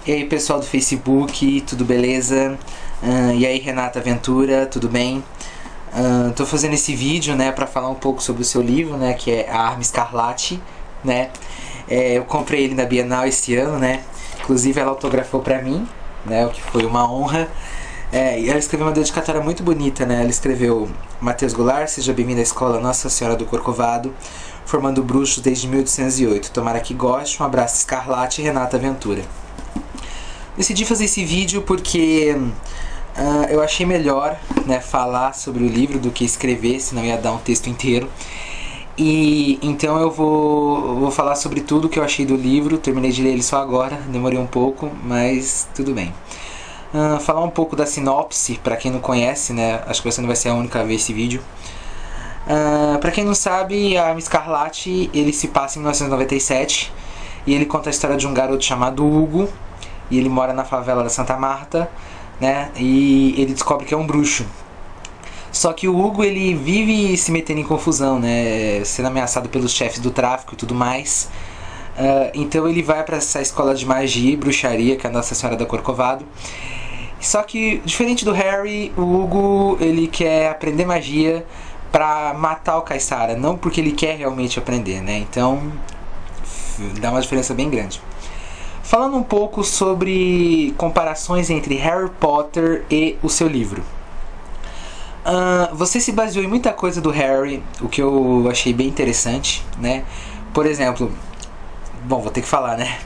E aí pessoal do Facebook, tudo beleza? E aí Renata Ventura, tudo bem? Tô fazendo esse vídeo, né, para falar um pouco sobre o seu livro, né, que é A Arma Escarlate, né? Eu comprei ele na Bienal esse ano, né? Inclusive ela autografou pra mim, né, o que foi uma honra. E ela escreveu uma dedicatória muito bonita, né? Ela escreveu: Matheus Goulart, seja bem-vindo à escola Nossa Senhora do Corcovado, formando bruxos desde 1808. Tomara que goste. Um abraço, Escarlate e Renata Ventura. Decidi fazer esse vídeo porque eu achei melhor, né, falar sobre o livro do que escrever, senão ia dar um texto inteiro. E então eu vou falar sobre tudo que eu achei do livro. Terminei de ler ele só agora, demorei um pouco, mas tudo bem. Falar um pouco da sinopse, para quem não conhece, né? Acho que você não vai ser a única a ver esse vídeo. Para quem não sabe, A Arma Escarlate ele se passa em 1997 e ele conta a história de um garoto chamado Hugo. E ele mora na favela da Santa Marta, né? E ele descobre que é um bruxo. Só que o Hugo ele vive se metendo em confusão, né? Sendo ameaçado pelos chefes do tráfico e tudo mais. Então ele vai para essa escola de magia e bruxaria, que é a Nossa Senhora da Corcovado. Só que, diferente do Harry, o Hugo ele quer aprender magia para matar o Caissara, não porque ele quer realmente aprender, né? Então dá uma diferença bem grande. Falando um pouco sobre comparações entre Harry Potter e o seu livro. Você se baseou em muita coisa do Harry, o que eu achei bem interessante, né? Por exemplo, bom, vou ter que falar, né?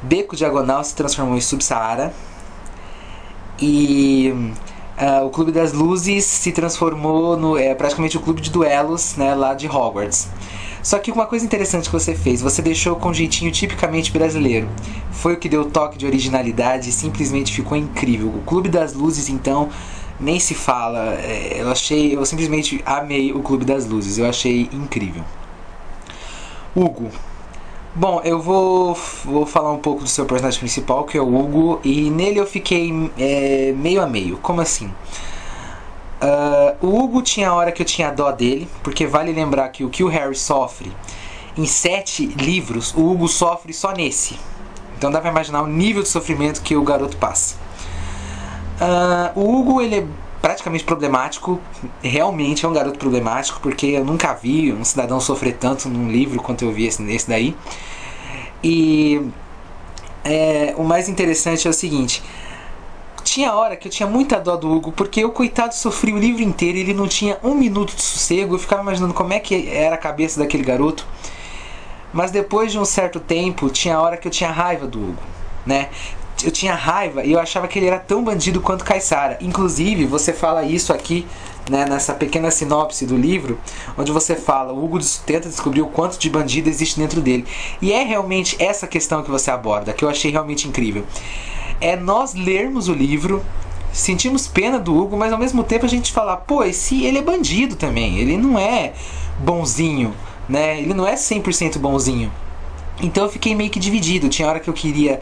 Beco Diagonal se transformou em Subsaara. E o Clube das Luzes se transformou no praticamente o clube de duelos, né, lá de Hogwarts. Só que uma coisa interessante que você fez, você deixou com um jeitinho tipicamente brasileiro. Foi o que deu o toque de originalidade e simplesmente ficou incrível. O Clube das Luzes, então, nem se fala. Eu simplesmente amei o Clube das Luzes, eu achei incrível. Hugo. Bom, eu vou falar um pouco do seu personagem principal, que é o Hugo, e nele eu fiquei meio a meio. Como assim? O Hugo tinha a hora que eu tinha dó dele, porque vale lembrar que o Harry sofre em 7 livros, o Hugo sofre só nesse. Então dá pra imaginar o nível de sofrimento que o garoto passa. O Hugo ele é praticamente problemático, realmente é um garoto problemático, porque eu nunca vi um cidadão sofrer tanto num livro quanto eu vi esse daí. E o mais interessante é o seguinte: tinha hora que eu tinha muita dó do Hugo, porque o coitado sofria o livro inteiro e ele não tinha um minuto de sossego. Eu ficava imaginando como é que era a cabeça daquele garoto. Mas depois de um certo tempo, tinha hora que eu tinha raiva do Hugo, né? Eu tinha raiva e eu achava que ele era tão bandido quanto Caissara. Inclusive, você fala isso aqui, né, nessa pequena sinopse do livro, onde você fala: o Hugo tenta descobrir o quanto de bandido existe dentro dele. E é realmente essa questão que você aborda, que eu achei realmente incrível. É nós lermos o livro, sentimos pena do Hugo, mas ao mesmo tempo a gente fala: pô, ele é bandido também, ele não é bonzinho, né? Ele não é 100% bonzinho. Então eu fiquei meio que dividido. Tinha hora que eu queria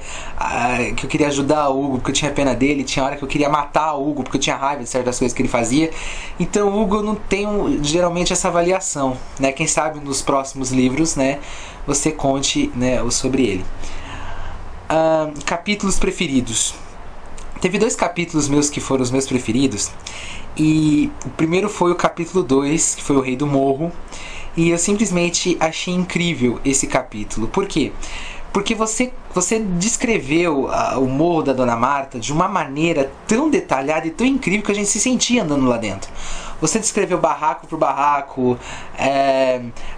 ajudar o Hugo porque eu tinha pena dele, tinha hora que eu queria matar o Hugo porque eu tinha raiva de certas coisas que ele fazia. Então o Hugo eu não tenho geralmente essa avaliação, né? Quem sabe nos próximos livros, né, você conte, né, sobre ele. Capítulos preferidos. Teve 2 capítulos meus que foram os meus preferidos. E o primeiro foi o capítulo 2, que foi o Rei do Morro. E eu simplesmente achei incrível esse capítulo. Por quê? Porque você descreveu o Morro da Dona Marta de uma maneira tão detalhada e tão incrível que a gente se sentia andando lá dentro. Você descreveu barraco por barraco,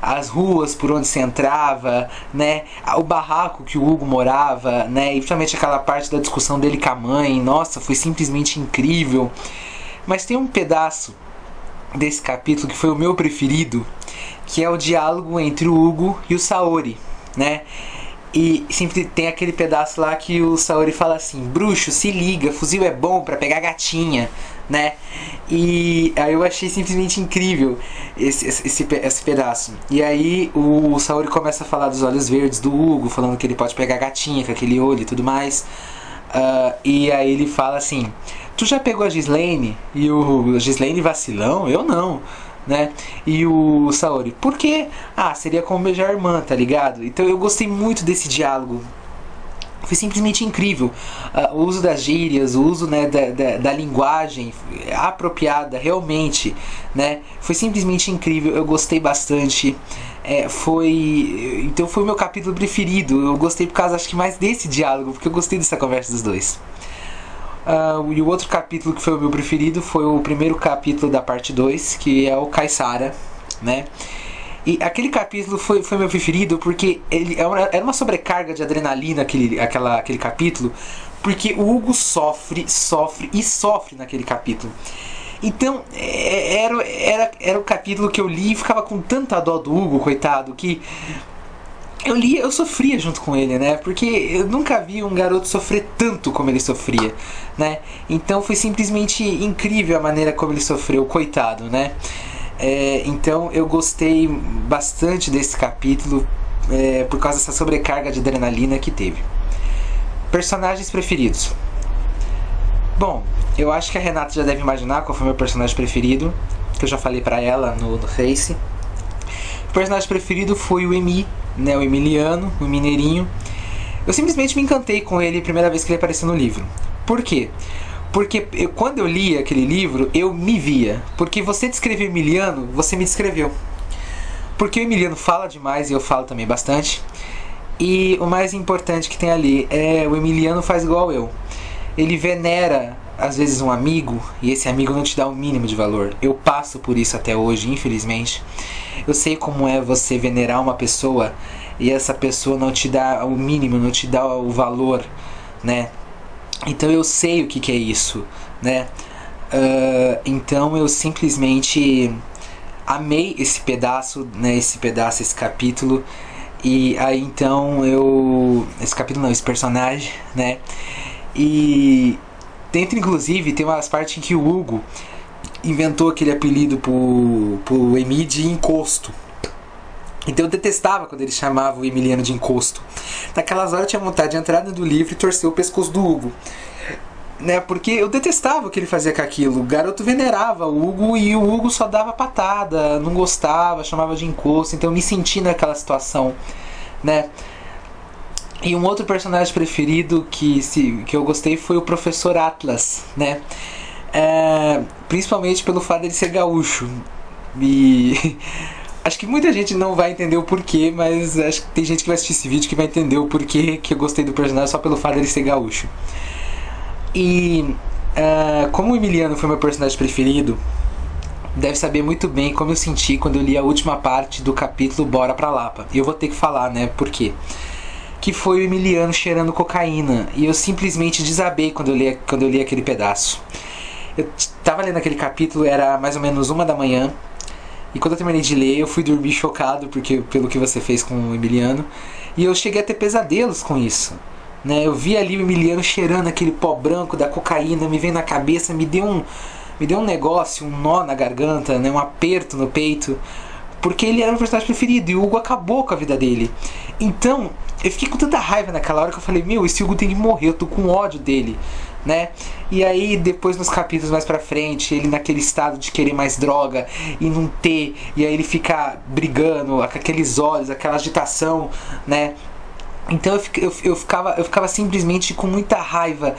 as ruas por onde se entrava, né? O barraco que o Hugo morava, né? E principalmente aquela parte da discussão dele com a mãe. Nossa, foi simplesmente incrível. Mas tem um pedaço desse capítulo que foi o meu preferido, que é o diálogo entre o Hugo e o Saori, né? E sempre tem aquele pedaço lá que o Saori fala assim: bruxo, se liga, fuzil é bom pra pegar gatinha, né? E aí eu achei simplesmente incrível esse pedaço. E aí o Saori começa a falar dos olhos verdes do Hugo, falando que ele pode pegar gatinha com aquele olho e tudo mais. E aí ele fala assim: tu já pegou a Ghislaine? E o Ghislaine vacilão? Eu não, né? E o Saori: por quê? Ah, seria como beijar a irmã, tá ligado? Então eu gostei muito desse diálogo foi simplesmente incrível. O uso das gírias, o uso, né, da linguagem apropriada realmente, né, foi simplesmente incrível. Eu gostei bastante. Então foi o meu capítulo preferido. Eu gostei por causa, acho que mais desse diálogo, porque eu gostei dessa conversa dos dois. E o outro capítulo que foi o meu preferido foi o primeiro capítulo da parte 2, que é o Caissara, né? E aquele capítulo foi meu preferido porque ele era uma sobrecarga de adrenalina aquele capítulo, porque o Hugo sofre naquele capítulo. Então era o capítulo que eu li e ficava com tanta dó do Hugo, coitado, que eu sofria junto com ele, né? Porque eu nunca vi um garoto sofrer tanto como ele sofria, né? Então foi simplesmente incrível a maneira como ele sofreu, coitado, né? Então eu gostei bastante desse capítulo por causa dessa sobrecarga de adrenalina que teve. Personagens preferidos. Bom, eu acho que a Renata já deve imaginar qual foi o meu personagem preferido, que eu já falei pra ela no Face. O personagem preferido foi o Emi, né, o Emiliano, o mineirinho. Eu simplesmente me encantei com ele a primeira vez que ele apareceu no livro. Por quê? Porque quando eu li aquele livro, eu me via. Porque você descreveu o Emiliano, você me descreveu. Porque o Emiliano fala demais e eu falo também bastante. E o mais importante que tem ali é o Emiliano faz igual eu. Ele venera, às vezes, um amigo e esse amigo não te dá o mínimo de valor. Eu passo por isso até hoje, infelizmente. Eu sei como é você venerar uma pessoa e essa pessoa não te dá o mínimo, não te dá o valor, né? Então eu sei o que é isso, né? Então eu simplesmente amei esse pedaço, né? Esse capítulo. E aí então esse personagem, né? E dentro, inclusive, tem umas partes em que o Hugo inventou aquele apelido pro Emi de encosto. Então eu detestava quando ele chamava o Emiliano de encosto. Naquelas horas eu tinha vontade de entrar dentro do livro e torcer o pescoço do Hugo, né? Porque eu detestava o que ele fazia com aquilo. O garoto venerava o Hugo e o Hugo só dava patada, não gostava, chamava de encosto. Então eu me senti naquela situação, né? E um outro personagem preferido que eu gostei foi o Professor Atlas, né? Principalmente pelo fato de ele ser gaúcho. E acho que muita gente não vai entender o porquê, mas acho que tem gente que vai assistir esse vídeo que vai entender o porquê que eu gostei do personagem só pelo fato de ele ser gaúcho. E como o Emiliano foi meu personagem preferido, deve saber muito bem como eu senti quando eu li a última parte do capítulo Bora Pra Lapa. E eu vou ter que falar, né, por quê? Que foi o Emiliano cheirando cocaína. E eu simplesmente desabei quando eu li aquele pedaço. Eu tava lendo aquele capítulo, era mais ou menos 1 da manhã. E quando eu terminei de ler, eu fui dormir chocado pelo que você fez com o Emiliano. E eu cheguei a ter pesadelos com isso, né? Eu vi ali o Emiliano cheirando aquele pó branco da cocaína, me veio na cabeça, me deu um negócio, um nó na garganta, né? Um aperto no peito. Porque ele era o meu personagem preferido e o Hugo acabou com a vida dele. Então, eu fiquei com tanta raiva naquela hora que eu falei, esse Hugo tem que morrer, eu tô com ódio dele, né? E aí, depois nos capítulos mais pra frente, ele naquele estado de querer mais droga e não ter, e aí ele fica brigando, com aqueles olhos, aquela agitação, né? Então eu ficava simplesmente com muita raiva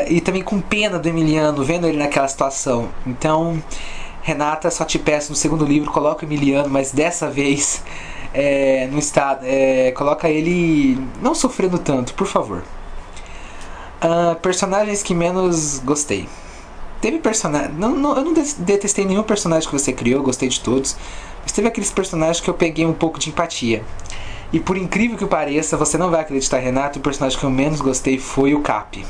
e também com pena do Emiliano, vendo ele naquela situação. Então, Renata, só te peço, no segundo livro, coloca o Emiliano, mas dessa vez no estado, coloca ele não sofrendo tanto, por favor. Personagens que menos gostei. Teve personagem. Eu não detestei nenhum personagem que você criou, gostei de todos. Mas teve aqueles personagens que eu peguei um pouco de empatia. E por incrível que pareça, você não vai acreditar, Renato, o personagem que eu menos gostei foi o Cap.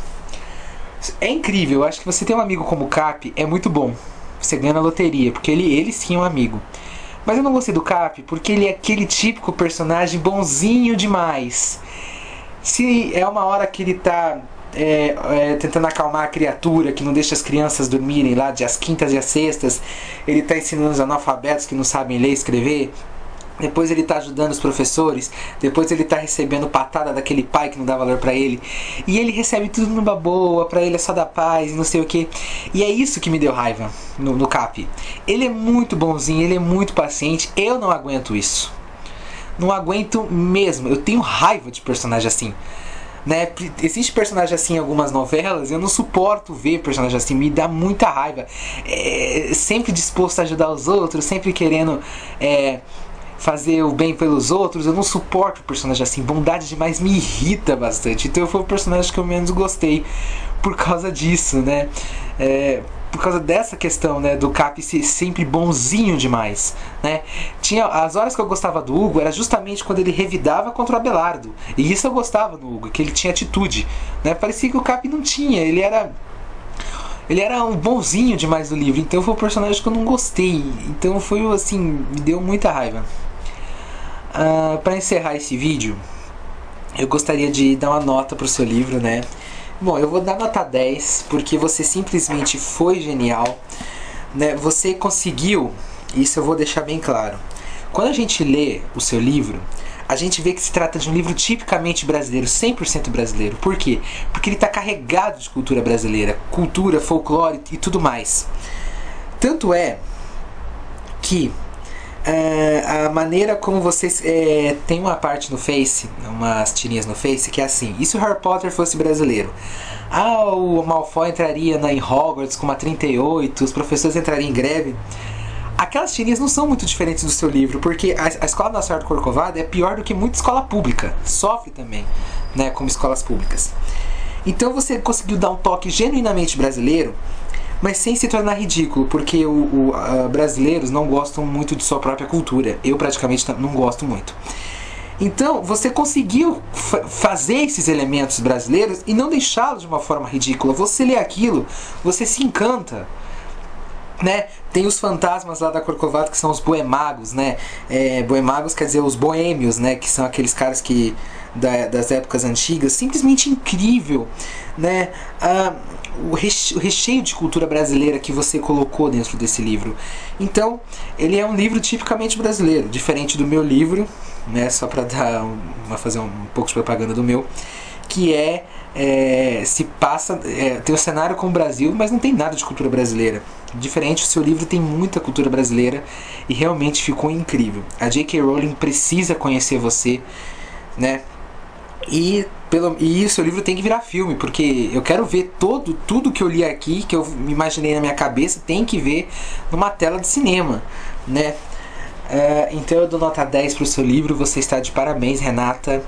É incrível, eu acho que você ter um amigo como o Cap é muito bom. Você ganha na loteria, porque ele sim é um amigo. Mas eu não gostei do Cap porque ele é aquele típico personagem bonzinho demais. Se é uma hora que ele tá tentando acalmar a criatura, que não deixa as crianças dormirem lá de às quintas e às sextas, ele tá ensinando os analfabetos que não sabem ler e escrever. Depois ele tá ajudando os professores. Depois ele tá recebendo patada daquele pai que não dá valor pra ele. E ele recebe tudo numa boa, pra ele é só da paz e não sei o que. E é isso que me deu raiva no Cap. Ele é muito bonzinho, ele é muito paciente. Eu não aguento isso. Não aguento mesmo. Eu tenho raiva de personagem assim. né? Existe personagem assim em algumas novelas, eu não suporto ver personagem assim, me dá muita raiva. Sempre disposto a ajudar os outros, sempre querendo fazer o bem pelos outros. Eu não suporto personagem assim, bondade demais me irrita bastante. Então foi o personagem que eu menos gostei por causa disso, né? Por causa dessa questão, né, do Cap ser sempre bonzinho demais, né? Tinha as horas que eu gostava do Hugo era justamente quando ele revidava contra o Abelardo, e isso eu gostava no Hugo, que ele tinha atitude, né? Parecia que o Cap não tinha, ele era um bonzinho demais do livro, então foi um personagem que eu não gostei, então foi assim, me deu muita raiva. Para encerrar esse vídeo, eu gostaria de dar uma nota pro seu livro, né? Bom, eu vou dar nota 10, porque você simplesmente foi genial, né? Você conseguiu, isso eu vou deixar bem claro. Quando a gente lê o seu livro, a gente vê que se trata de um livro tipicamente brasileiro, 100% brasileiro. Por quê? Porque ele está carregado de cultura brasileira, cultura, folclore e tudo mais. Tanto é que a maneira como vocês... tem uma parte no Face, umas tirinhas no Face, que é assim: e se o Harry Potter fosse brasileiro? O Malfoy entraria em Hogwarts com uma 38, os professores entrariam em greve. Aquelas tirinhas não são muito diferentes do seu livro, porque a Escola Nossa Senhora do Corcovado é pior do que muita escola pública. Sofre também, né, como escolas públicas. Então você conseguiu dar um toque genuinamente brasileiro, mas sem se tornar ridículo, porque brasileiros não gostam muito de sua própria cultura. Eu praticamente não gosto muito. Então você conseguiu fazer esses elementos brasileiros e não deixá-los de uma forma ridícula. Você lê aquilo, você se encanta, né? Tem os fantasmas lá da Corcovado, que são os boemagos, né? Boemagos quer dizer os boêmios, né? Que são aqueles caras que das épocas antigas. Simplesmente incrível, né? O recheio de cultura brasileira que você colocou dentro desse livro. Então, ele é um livro tipicamente brasileiro, diferente do meu livro, né? Só para fazer um pouco de propaganda do meu, que se passa, tem o cenário com o Brasil, mas não tem nada de cultura brasileira. Diferente, o seu livro tem muita cultura brasileira e realmente ficou incrível. A J.K. Rowling precisa conhecer você, né? E o seu livro tem que virar filme, porque eu quero ver tudo que eu li aqui, que eu me imaginei na minha cabeça, tem que ver numa tela de cinema, né? Então eu dou nota 10 pro seu livro. Você está de parabéns, Renata.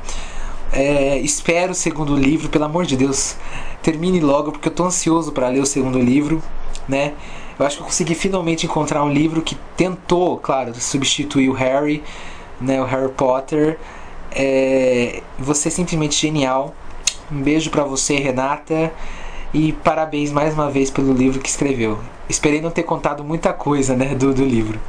Espero o segundo livro, pelo amor de Deus, termine logo, porque eu tô ansioso para ler o segundo livro, né? Eu acho que eu consegui finalmente encontrar um livro que tentou, claro, substituir o Harry, né, o Harry Potter. Você é simplesmente genial. Um beijo pra você, Renata, e parabéns mais uma vez pelo livro que escreveu. Esperei não ter contado muita coisa, né, do livro.